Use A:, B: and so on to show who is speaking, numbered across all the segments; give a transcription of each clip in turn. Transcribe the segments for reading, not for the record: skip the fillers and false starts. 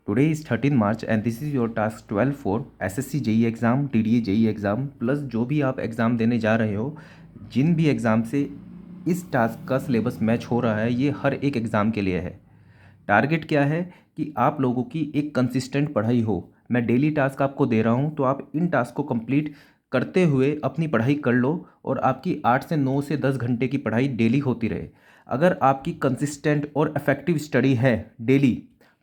A: Today is 13 March and this is your task 12 for SSC JEE exam, DDA JEE exam plus जो भी आप exam देने जा रहे हो, जिन भी एग्ज़ाम से इस टास्क का सिलेबस मैच हो रहा है, ये हर एक एग्ज़ाम के लिए है। टारगेट क्या है कि आप लोगों की एक कंसिस्टेंट पढ़ाई हो। मैं डेली टास्क आपको दे रहा हूँ, तो आप इन टास्क को कंप्लीट करते हुए अपनी पढ़ाई कर लो और आपकी 8 से 9 से 10 घंटे की पढ़ाई डेली होती रहे। अगर आपकी कंसिस्टेंट और इफ़ेक्टिव स्टडी है डेली,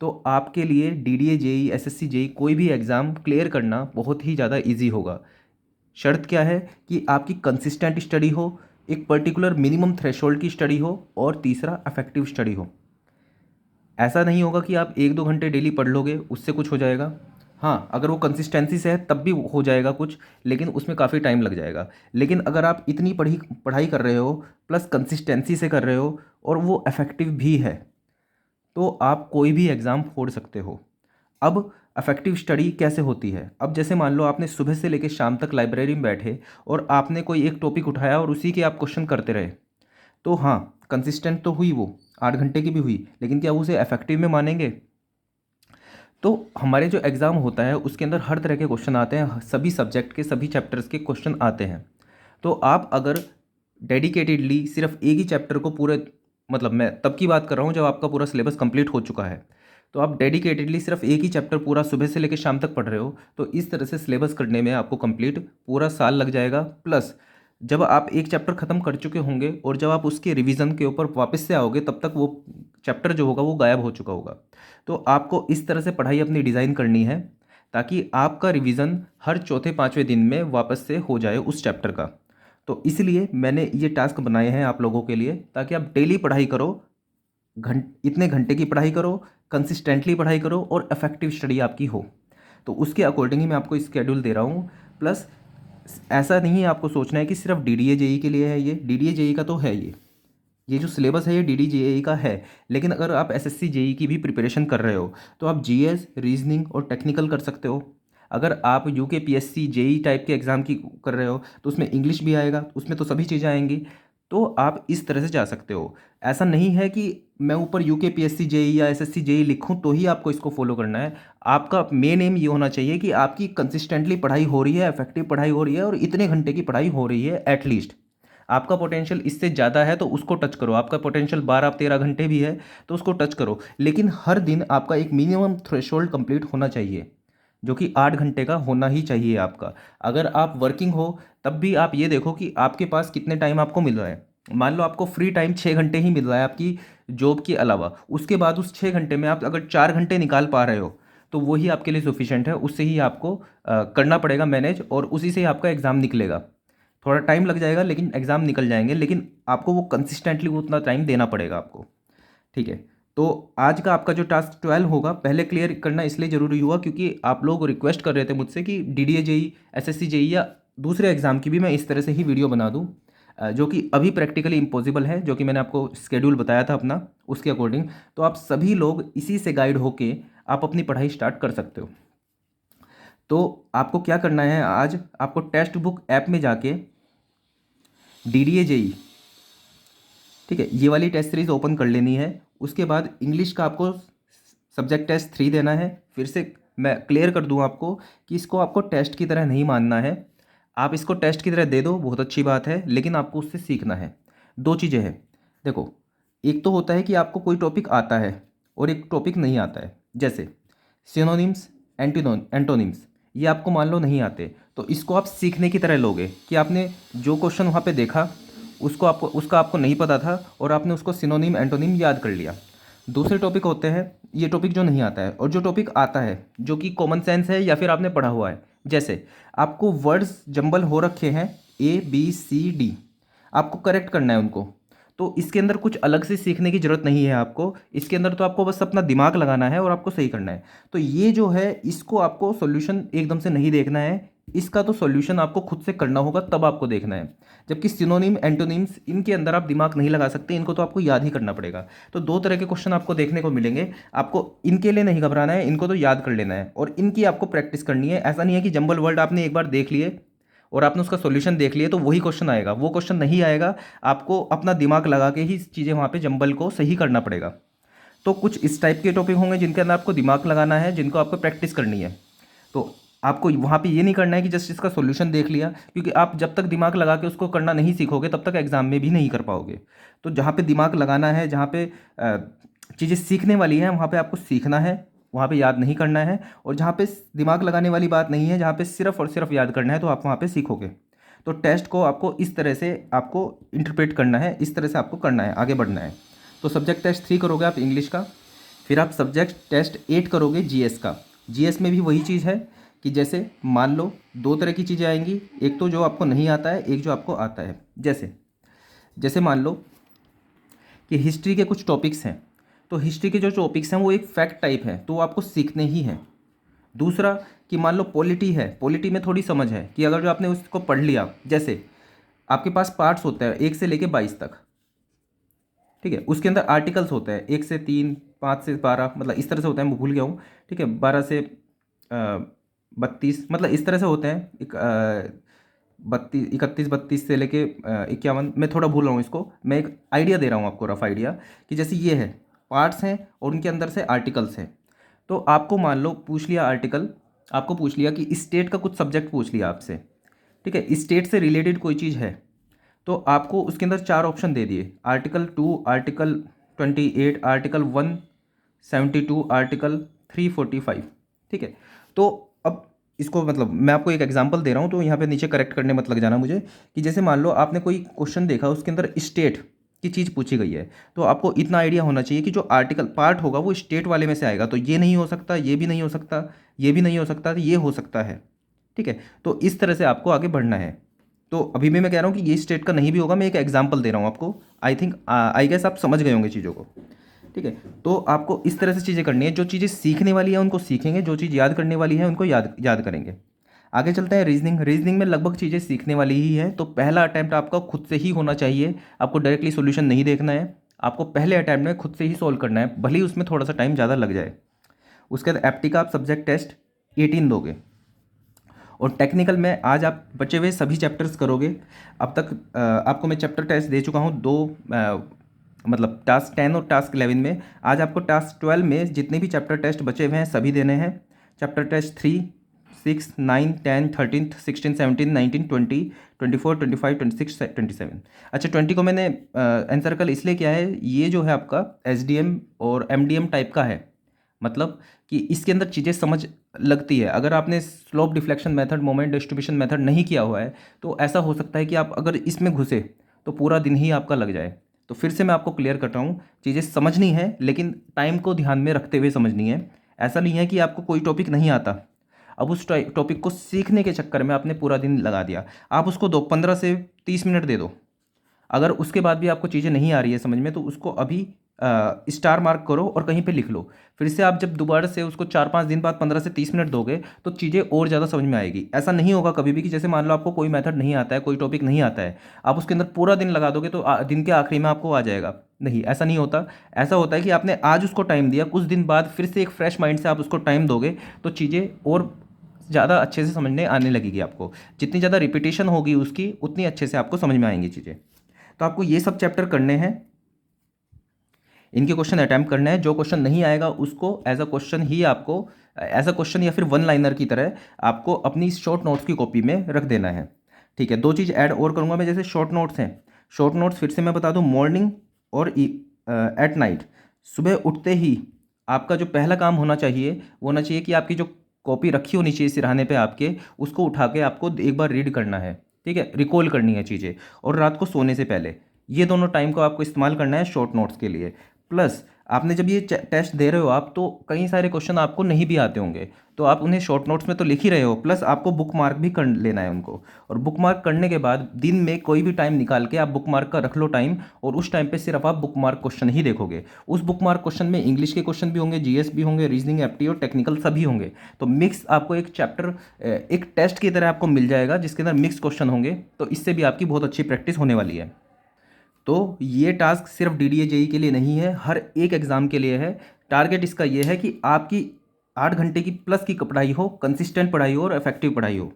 A: तो आपके लिए डीडीए जेई एसएससी जेई कोई भी एग्ज़ाम क्लियर करना बहुत ही ज़्यादा इजी होगा। शर्त क्या है कि आपकी कंसिस्टेंट स्टडी हो, एक पर्टिकुलर मिनिमम थ्रेशोल्ड की स्टडी हो और तीसरा इफेक्टिव स्टडी हो। ऐसा नहीं होगा कि आप 1-2 घंटे डेली पढ़ लोगे उससे कुछ हो जाएगा। हाँ, अगर वो कंसिस्टेंसी से है तब भी हो जाएगा कुछ, लेकिन उसमें काफ़ी टाइम लग जाएगा। लेकिन अगर आप इतनी पढ़ाई कर रहे हो प्लस कंसिस्टेंसी से कर रहे हो और वो इफेक्टिव भी है, तो आप कोई भी एग्ज़ाम फोड़ सकते हो। अब इफेक्टिव स्टडी कैसे होती है? अब जैसे मान लो आपने सुबह से लेकर शाम तक लाइब्रेरी में बैठे और आपने कोई एक टॉपिक उठाया और उसी के आप क्वेश्चन करते रहे, तो हाँ, कंसिस्टेंट तो हुई वो, 8 घंटे की भी हुई, लेकिन क्या उसे इफेक्टिव में मानेंगे? तो हमारे जो एग्ज़ाम होता है उसके अंदर हर तरह के क्वेश्चन आते हैं, सभी सब्जेक्ट के सभी चैप्टर्स के क्वेश्चन आते हैं। तो आप अगर डेडिकेटेडली सिर्फ एक ही चैप्टर को पूरे, मतलब मैं तब की बात कर रहा हूँ जब आपका पूरा सिलेबस कंप्लीट हो चुका है, तो आप डेडिकेटेडली सिर्फ एक ही चैप्टर पूरा सुबह से लेकर शाम तक पढ़ रहे हो, तो इस तरह से सिलेबस करने में आपको कंप्लीट पूरा साल लग जाएगा। प्लस जब आप एक चैप्टर ख़त्म कर चुके होंगे और जब आप उसके रिवीजन के ऊपर वापस से आओगे, तब तक वो चैप्टर जो होगा वो गायब हो चुका होगा। तो आपको इस तरह से पढ़ाई अपनी डिज़ाइन करनी है ताकि आपका रिवीजन हर चौथे पाँचवें दिन में वापस से हो जाए उस चैप्टर का। तो इसलिए मैंने ये टास्क बनाए हैं आप लोगों के लिए, ताकि आप डेली पढ़ाई करो, इतने घंटे की पढ़ाई करो, कंसिस्टेंटली पढ़ाई करो और इफेक्टिव स्टडी आपकी हो। तो उसके अकॉर्डिंग ही मैं आपको स्केड्यूल दे रहा हूँ। प्लस ऐसा नहीं है आपको सोचना है कि सिर्फ डीडीए जेई के लिए है, ये डीडीए जेई का तो है, ये जो सिलेबस है ये डीडी जेई का है। लेकिन अगर आप एसएससी जेई की भी प्रिपरेशन कर रहे हो, तो आप जीएस, रीजनिंग और टेक्निकल कर सकते हो। अगर आप यूके पीएससी जेई टाइप के एग्ज़ाम की कर रहे हो, तो उसमें इंग्लिश भी आएगा, उसमें तो सभी चीज़ें आएंगी। तो आप इस तरह से जा सकते हो। ऐसा नहीं है कि मैं ऊपर यूके पीएससी जेई या एसएससी जेई लिखूं तो ही आपको इसको फॉलो करना है। आपका मेन एम ये होना चाहिए कि आपकी कंसिस्टेंटली पढ़ाई हो रही है, इफेक्टिव पढ़ाई हो रही है और इतने घंटे की पढ़ाई हो रही है एटलीस्ट। आपका पोटेंशियल इससे ज़्यादा है तो उसको टच करो, आपका पोटेंशियल 12-13 घंटे भी है तो उसको टच करो, लेकिन हर दिन आपका एक मिनिमम थ्रेशोल्ड कंप्लीट होना चाहिए, जो कि 8 घंटे का होना ही चाहिए आपका। अगर आप वर्किंग हो तब भी आप ये देखो कि आपके पास कितने टाइम आपको मिल रहा है। मान लो आपको फ्री टाइम 6 घंटे ही मिल रहा है आपकी जॉब के अलावा, उसके बाद उस 6 घंटे में आप अगर 4 घंटे निकाल पा रहे हो, तो वही आपके लिए सफिशेंट है। उससे ही आपको करना पड़ेगा मैनेज और उसी से ही आपका एग्ज़ाम निकलेगा। थोड़ा टाइम लग जाएगा लेकिन एग्ज़ाम निकल जाएंगे, लेकिन आपको वो कंसिस्टेंटली वो उतना टाइम देना पड़ेगा आपको। ठीक है। तो आज का आपका जो टास्क 12 होगा, पहले क्लियर करना इसलिए ज़रूरी हुआ क्योंकि आप लोग रिक्वेस्ट कर रहे थे मुझसे कि डीडीए जेई, एसएससी जेई या दूसरे एग्ज़ाम की भी मैं इस तरह से ही वीडियो बना दूं, जो कि अभी प्रैक्टिकली इम्पॉसिबल है, जो कि मैंने आपको स्केड्यूल बताया था अपना, उसके अकॉर्डिंग। तो आप सभी लोग इसी से गाइड होके आप अपनी पढ़ाई स्टार्ट कर सकते हो। तो आपको क्या करना है, आज आपको टेक्स्ट बुक ऐप में जाके डीडीए जेई, ठीक है, ये वाली टेस्ट सीरीज़ ओपन कर लेनी है। उसके बाद इंग्लिश का आपको सब्जेक्ट टेस्ट 3 देना है। फिर से मैं क्लियर कर दूं आपको कि इसको आपको टेस्ट की तरह नहीं मानना है। आप इसको टेस्ट की तरह दे दो, बहुत अच्छी बात है, लेकिन आपको उससे सीखना है। दो चीज़ें हैं, देखो, एक तो होता है कि आपको कोई टॉपिक आता है और एक टॉपिक नहीं आता है। जैसे सिनोनिम्स, एंटोनिम्स, ये आपको मान लो नहीं आते, तो इसको आप सीखने की तरह लोगे कि आपने जो क्वेश्चन वहाँ पे देखा उसको आपको नहीं पता था और आपने उसको सिनोनिम एंटोनिम याद कर लिया। दूसरे टॉपिक होते हैं, ये टॉपिक जो नहीं आता है, और जो टॉपिक आता है जो कि कॉमन सेंस है या फिर आपने पढ़ा हुआ है। जैसे आपको वर्ड्स जंबल हो रखे हैं ABCD, आपको करेक्ट करना है उनको। तो इसके अंदर कुछ अलग से सीखने की ज़रूरत नहीं है आपको, इसके अंदर तो आपको बस अपना दिमाग लगाना है और आपको सही करना है। तो ये जो है, इसको आपको सॉल्यूशन एकदम से नहीं देखना है, इसका तो सॉल्यूशन आपको खुद से करना होगा, तब आपको देखना है। जबकि सिनोनिम, एंटोनिम्स, इनके अंदर आप दिमाग नहीं लगा सकते, इनको तो आपको याद ही करना पड़ेगा। तो दो तरह के क्वेश्चन आपको देखने को मिलेंगे, आपको इनके लिए नहीं घबराना है, इनको तो याद कर लेना है और इनकी आपको प्रैक्टिस करनी है। ऐसा नहीं है कि जंबल वर्ड आपने एक बार देख लिए और आपने उसका सॉल्यूशन देख लिया तो वही क्वेश्चन आएगा, वो क्वेश्चन नहीं आएगा। आपको अपना दिमाग लगा के ही चीज़ें वहाँ पे जंबल को सही करना पड़ेगा। तो कुछ इस टाइप के टॉपिक होंगे जिनके अंदर आपको दिमाग लगाना है, जिनको आपको प्रैक्टिस करनी है। तो आपको वहाँ पे ये नहीं करना है कि जस्ट इसका सॉल्यूशन देख लिया, क्योंकि आप जब तक दिमाग लगा के उसको करना नहीं सीखोगे तब तक एग्ज़ाम में भी नहीं कर पाओगे। तो जहाँ पे दिमाग लगाना है, जहाँ पे चीज़ें सीखने वाली हैं, वहाँ पे आपको सीखना है, वहाँ पे याद नहीं करना है। और जहाँ पे दिमाग लगाने वाली बात नहीं है, जहाँ पे सिर्फ और सिर्फ याद करना है, तो आप वहाँ पे सीखोगे। तो टेस्ट को आपको इस तरह से आपको इंटरप्रेट करना है, इस तरह से आपको करना है, आगे बढ़ना है। तो सब्जेक्ट टेस्ट 3 करोगे आप इंग्लिश का, फिर आप सब्जेक्ट टेस्ट 8 करोगे जीएस का। जीएस में भी वही चीज़ है कि जैसे मान लो 2 तरह की चीज़ें आएंगी, एक तो जो आपको नहीं आता है, एक जो आपको आता है। जैसे जैसे मान लो कि हिस्ट्री के कुछ टॉपिक्स हैं, तो हिस्ट्री के जो टॉपिक्स हैं वो एक फैक्ट टाइप है, तो वो आपको सीखने ही हैं। दूसरा कि मान लो पॉलिटी है, पॉलिटी में थोड़ी समझ है कि अगर जो आपने उसको पढ़ लिया, जैसे आपके पास पार्ट्स होता है 1 से लेके 22 तक, ठीक है, उसके अंदर आर्टिकल्स होते हैं 1 से 3, 5 से 12, मतलब इस तरह से होता है, मैं भूल गया हूँ, ठीक है, 12 से 32, मतलब इस तरह से होते हैं। 31 से लेके 51, मैं थोड़ा भूल रहा हूँ इसको, मैं एक आइडिया दे रहा हूँ आपको, रफ आइडिया, कि जैसे ये है पार्ट्स हैं और उनके अंदर से आर्टिकल्स हैं। तो आपको मान लो पूछ लिया आर्टिकल, आपको पूछ लिया कि स्टेट का कुछ सब्जेक्ट पूछ लिया आपसे, ठीक है, स्टेट से रिलेटेड कोई चीज़ है, तो आपको उसके अंदर 4 ऑप्शन दे दिए, आर्टिकल 2, आर्टिकल 28, आर्टिकल 172, आर्टिकल 345, ठीक है। तो अब इसको, मतलब मैं आपको एक एग्जांपल दे रहा हूँ, तो यहाँ पे नीचे करेक्ट करने मत लग जाना मुझे, कि जैसे मान लो आपने कोई क्वेश्चन देखा, उसके अंदर स्टेट की चीज़ पूछी गई है, तो आपको इतना आइडिया होना चाहिए कि जो आर्टिकल पार्ट होगा वो स्टेट वाले में से आएगा, तो ये नहीं हो सकता, ये भी नहीं हो सकता, ये भी नहीं हो सकता, तो ये हो सकता है, ठीक है। तो इस तरह से आपको आगे बढ़ना है। तो अभी भी मैं कह रहा हूँ कि ये स्टेट का नहीं भी होगा, मैं एक एग्जांपल दे रहा हूँ आपको, आई गेस आप समझ गए होंगे चीज़ों को, ठीक है। तो आपको इस तरह से चीज़ें करनी है, जो चीज़ें सीखने वाली है उनको सीखेंगे, जो चीज़ याद करने वाली है उनको याद याद करेंगे। आगे चलते हैं रीजनिंग। रीजनिंग में लगभग चीज़ें सीखने वाली ही है, तो पहला अटैम्प्ट आपका खुद से ही होना चाहिए, आपको डायरेक्टली सॉल्यूशन नहीं देखना है, आपको पहले अटैम्प्ट में खुद से ही सॉल्व करना है, भले ही उसमें थोड़ा सा टाइम ज़्यादा लग जाए। उसके बाद एप्टी का आप सब्जेक्ट टेस्ट 18 दोगे, और टेक्निकल में आज आप बचे हुए सभी चैप्टर्स करोगे। अब तक आपको मैं चैप्टर टेस्ट दे चुका हूँ 2, मतलब टास्क 10 और टास्क 11 में। आज आपको टास्क 12 में जितने भी चैप्टर टेस्ट बचे हुए हैं सभी देने हैं। Chapter test 3, 6, 9, 10, 13, 16, 17, 19, 20, 24, 25, 26, 27। अच्छा, 20 को मैंने एनसर्कल इसलिए किया है, ये जो है आपका SDM और MDM टाइप का है, मतलब कि इसके अंदर चीज़ें समझ लगती है। अगर आपने slope deflection method, moment distribution method नहीं किया हुआ है, तो ऐसा हो सकता है कि आप अगर इसमें घुसे तो पूरा दिन ही आपका लग जाए। तो फिर से मैं आपको क्लियर करता हूँ, चीज़ें समझनी है लेकिन टाइम को ध्यान में रखते हुए समझनी है। ऐसा नहीं है कि आपको कोई टॉपिक नहीं आता, अब उस टॉपिक को सीखने के चक्कर में आपने पूरा दिन लगा दिया। आप उसको 15 से 30 मिनट दे दो, अगर उसके बाद भी आपको चीज़ें नहीं आ रही है समझ में, तो उसको अभी स्टार मार्क करो और कहीं पे लिख लो। फिर से आप जब दोबारा से उसको 4-5 दिन बाद 15 से 30 मिनट दोगे तो चीज़ें और ज़्यादा समझ में आएगी। ऐसा नहीं होगा कभी भी कि जैसे मान लो आपको कोई मेथड नहीं आता है, कोई टॉपिक नहीं आता है, आप उसके अंदर पूरा दिन लगा दोगे तो दिन के आखिरी में आपको आ जाएगा। नहीं, ऐसा नहीं होता। ऐसा होता है कि आपने आज उसको टाइम दिया, कुछ दिन बाद फिर से एक फ्रेश माइंड से आप उसको टाइम दोगे तो चीज़ें और ज़्यादा अच्छे से समझने आने लगेगी आपको। जितनी ज़्यादा रिपीटेशन होगी उसकी, उतनी अच्छे से आपको समझ में आएंगी चीज़ें। तो आपको ये सब चैप्टर करने हैं, इनके क्वेश्चन अटैम्प्ट करना है। जो क्वेश्चन नहीं आएगा उसको एज अ क्वेश्चन ही आपको, एज अ क्वेश्चन या फिर वन लाइनर की तरह आपको अपनी शॉर्ट नोट्स की कॉपी में रख देना है, ठीक है। 2 चीज़ ऐड और करूँगा मैं, जैसे शॉर्ट नोट्स हैं, शॉर्ट नोट्स फिर से मैं बता दूँ, मॉर्निंग और एट नाइट, सुबह उठते ही आपका जो पहला काम होना चाहिए वो होना चाहिए कि आपकी जो कॉपी रखी होनी चाहिए सिरहाने पे आपके, उसको उठा के आपको एक बार रीड करना है, ठीक है, रिकॉल करनी है चीज़ें। और रात को सोने से पहले ये दोनों टाइम को आपको इस्तेमाल करना है शॉर्ट नोट्स के लिए। प्लस आपने जब ये टेस्ट दे रहे हो आप, तो कई सारे क्वेश्चन आपको नहीं भी आते होंगे, तो आप उन्हें शॉर्ट नोट्स में तो लिख ही रहे हो, प्लस आपको बुक मार्क भी कर लेना है उनको। और बुक मार्क करने के बाद दिन में कोई भी टाइम निकाल के आप बुक मार्क का रख लो टाइम, और उस टाइम पे सिर्फ आप बुक मार्क क्वेश्चन ही देखोगे। उस बुक मार्क क्वेश्चन में इंग्लिश के क्वेश्चन भी होंगे, GS भी होंगे, रीजनिंग, एप्टी और टेक्निकल सभी होंगे। तो मिक्स आपको एक चैप्टर, एक टेस्ट की तरह आपको मिल जाएगा जिसके अंदर मिक्स क्वेश्चन होंगे, तो इससे भी आपकी बहुत अच्छी प्रैक्टिस होने वाली है। तो ये टास्क सिर्फ DDA JEE के लिए नहीं है, हर एक एग्ज़ाम के लिए है। टारगेट इसका ये है कि आपकी 8 घंटे की प्लस की पढ़ाई हो, कंसिस्टेंट पढ़ाई हो और इफेक्टिव पढ़ाई हो।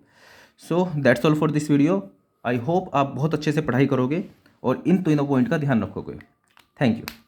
A: So that's all for this video. I hope आप बहुत अच्छे से पढ़ाई करोगे और इन तीनों पॉइंट का ध्यान रखोगे। Thank you.